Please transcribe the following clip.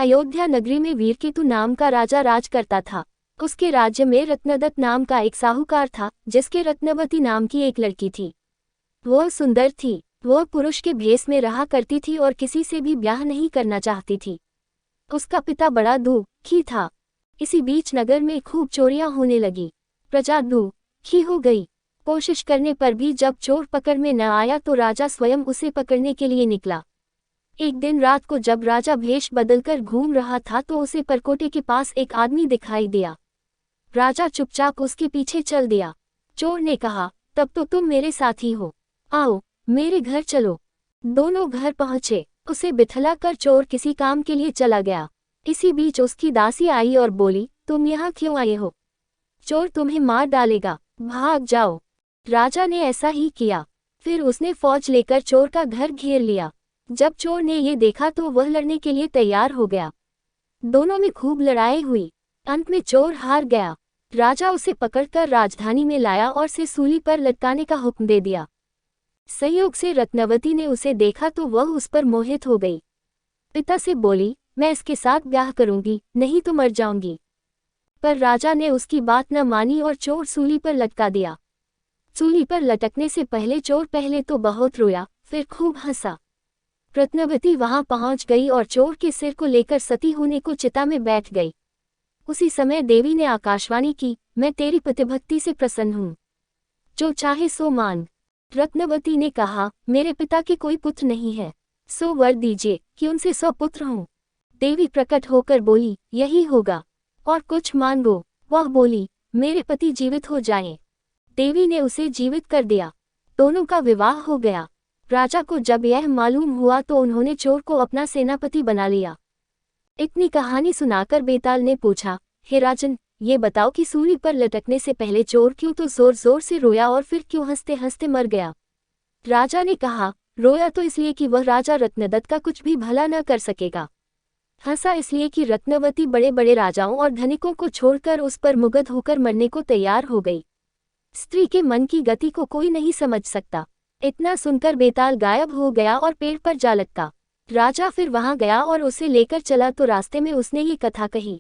अयोध्या नगरी में वीरकेतु नाम का राजा राज करता था। उसके राज्य में रत्नदत्त नाम का एक साहूकार था, जिसके रत्नवती नाम की एक लड़की थी। वह सुंदर थी। वह पुरुष के भेष में रहा करती थी और किसी से भी ब्याह नहीं करना चाहती थी। उसका पिता बड़ा दुखी था। इसी बीच नगर में खूब चोरियां होने लगी। प्रजा दुखी हो गई। कोशिश करने पर भी जब चोर पकड़ में न आया तो राजा स्वयं उसे पकड़ने के लिए निकला। एक दिन रात को जब राजा भेष बदलकर घूम रहा था तो उसे परकोटे के पास एक आदमी दिखाई दिया। राजा चुपचाप उसके पीछे चल दिया। चोर ने कहा, तब तो तुम मेरे साथी हो, आओ मेरे घर चलो। दोनों घर पहुंचे। उसे बिठला कर चोर किसी काम के लिए चला गया। इसी बीच उसकी दासी आई और बोली, तुम यहाँ क्यों आए हो? चोर तुम्हें मार डालेगा, भाग जाओ। राजा ने ऐसा ही किया। फिर उसने फौज लेकर चोर का घर घेर लिया। जब चोर ने ये देखा तो वह लड़ने के लिए तैयार हो गया। दोनों में खूब लड़ाई हुई। अंत में चोर हार गया। राजा उसे पकड़कर राजधानी में लाया और उसे सूली पर लटकाने का हुक्म दे दिया। संयोग से रत्नवती ने उसे देखा तो वह उस पर मोहित हो गई। पिता से बोली, मैं इसके साथ ब्याह करूंगी, नहीं तो मर जाऊंगी। पर राजा ने उसकी बात न मानी और चोर सूली पर लटका दिया। सूली पर लटकने से पहले चोर पहले तो बहुत रोया, फिर खूब हंसा। रत्नवती वहां पहुंच गई और चोर के सिर को लेकर सती होने को चिता में बैठ गई। उसी समय देवी ने आकाशवाणी की, मैं तेरी पतिभक्ति से प्रसन्न हूँ, जो चाहे सो मांग। रत्नवती ने कहा, मेरे पिता के कोई पुत्र नहीं है, सो वर दीजिए कि उनसे 100 पुत्र हों। देवी प्रकट होकर बोली, यही होगा, और कुछ मांगो। वह बोली, मेरे पति जीवित हो जाएं। देवी ने उसे जीवित कर दिया। दोनों का विवाह हो गया। राजा को जब यह मालूम हुआ तो उन्होंने चोर को अपना सेनापति बना लिया। इतनी कहानी सुनाकर बेताल ने पूछा, हे राजन, ये बताओ कि सूली पर लटकने से पहले चोर क्यों तो जोर जोर से रोया और फिर क्यों हंसते हंसते मर गया? राजा ने कहा, रोया तो इसलिए कि वह राजा रत्नदत्त का कुछ भी भला न कर सकेगा। हंसा इसलिए कि रत्नवती बड़े बड़े राजाओं और धनिकों को छोड़कर उस पर मुग्ध होकर मरने को तैयार हो गई। स्त्री के मन की गति को कोई नहीं समझ सकता। इतना सुनकर बेताल गायब हो गया और पेड़ पर जा लटका। राजा फिर वहां गया और उसे लेकर चला तो रास्ते में उसने ये कथा कही।